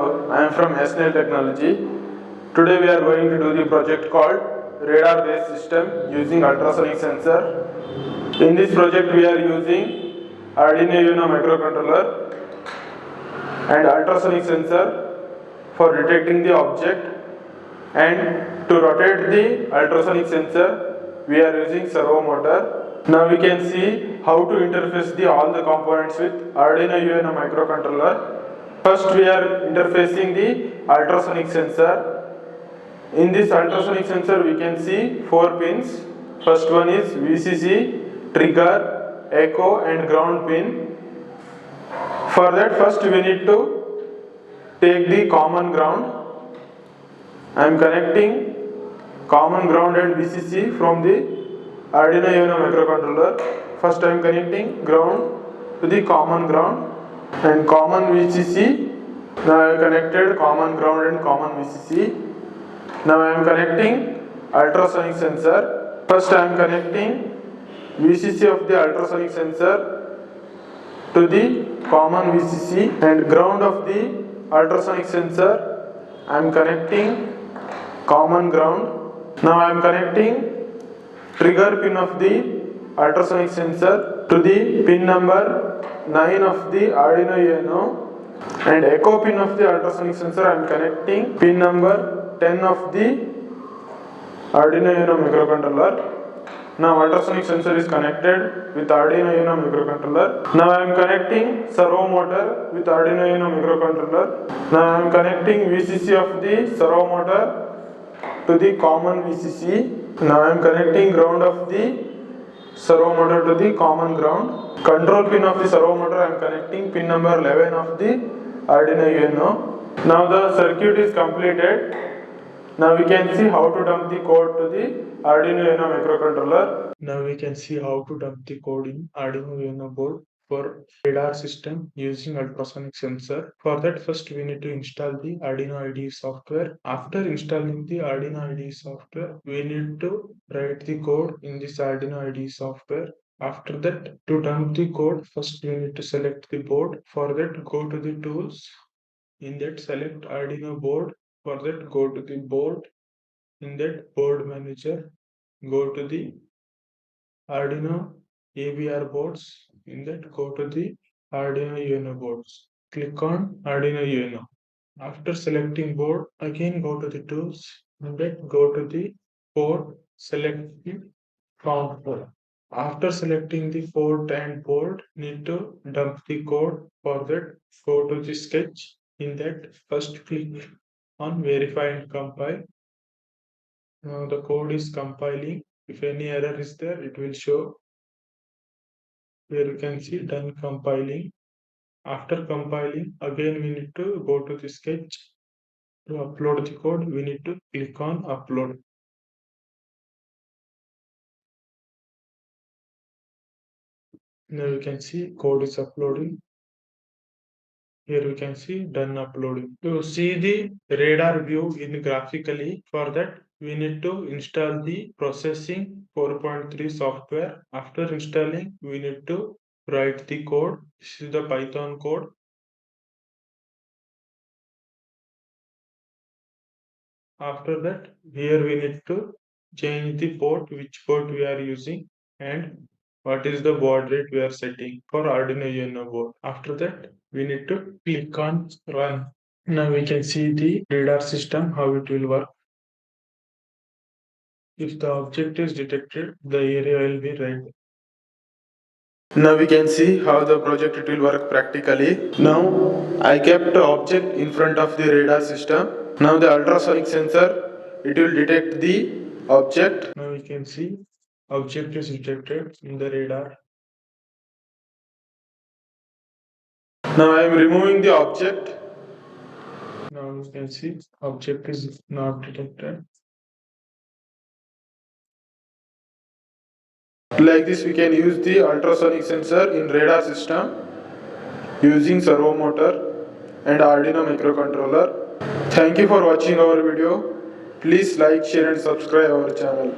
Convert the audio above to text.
Hello, I am from SNL Technology. Today we are going to do the project called radar based system using ultrasonic sensor. In this project we are using Arduino Uno microcontroller and ultrasonic sensor for detecting the object, and to rotate the ultrasonic sensor we are using servo motor. Now we can see how to interface all the components with Arduino Uno microcontroller. First we are interfacing the ultrasonic sensor. In this ultrasonic sensor we can see 4 pins. First one is VCC, trigger, echo and ground pin. For that first we need to take the common ground. I am connecting common ground and VCC from the Arduino Uno microcontroller. First I am connecting ground to the common ground and common VCC. Now I have connected common ground and common VCC. Now I am connecting ultrasonic sensor. First I am connecting VCC of the ultrasonic sensor to the common VCC and ground of the ultrasonic sensor. I am connecting common ground. Now I am connecting trigger pin of the ultrasonic sensor to the pin number 9 of the Arduino Uno, and echo pin of the ultrasonic sensor I am connecting pin number 10 of the Arduino Uno microcontroller. Now ultrasonic sensor is connected with Arduino Uno microcontroller. Now I am connecting servo motor with Arduino Uno microcontroller. Now I am connecting VCC of the servo motor to the common VCC. Now I am connecting ground of the servo motor to the common ground. Control pin of the servo motor I am connecting pin number 11 of the Arduino Uno. Now the circuit is completed. Now we can see how to dump the code to the Arduino Uno microcontroller. Now we can see how to dump the code in Arduino Uno board for radar system using ultrasonic sensor. For that first we need to install the Arduino IDE software. After installing the Arduino IDE software, we need to write the code in this Arduino IDE software. After that, to dump the code, first we need to select the board. For that, go to the tools. In that, select Arduino board. For that, go to the board. In that, board manager, go to the Arduino ABR boards. In that, go to the Arduino Uno boards. Click on Arduino Uno. After selecting board, again go to the tools. In that, go to the board. Select the count board. After selecting the port and board, need to dump the code. For that, go to the sketch. In that, first click on verify and compile. Now the code is compiling. If any error is there, it will show. Here you can see done compiling. After compiling, again we need to go to the sketch. To upload the code, we need to click on upload. Now you can see code is uploading. Here we can see done uploading. To see the radar view in graphically, for that we need to install the processing 4.3 software. After installing, we need to write the code. This is the Python code. After that, here we need to change the port, which port we are using, and what is the baud rate we are setting for Arduino Uno board. After that, we need to click on run. Now we can see the radar system, how it will work. If the object is detected, the area will be red. Now we can see how the project it will work practically. Now I kept the object in front of the radar system. Now the ultrasonic sensor, it will detect the object. Now we can see object is detected in the radar. Now I am removing the object. Now you can see object is not detected. Like this we can use the ultrasonic sensor in radar system using servo motor and Arduino microcontroller. Thank you for watching our video. Please like, share and subscribe our channel.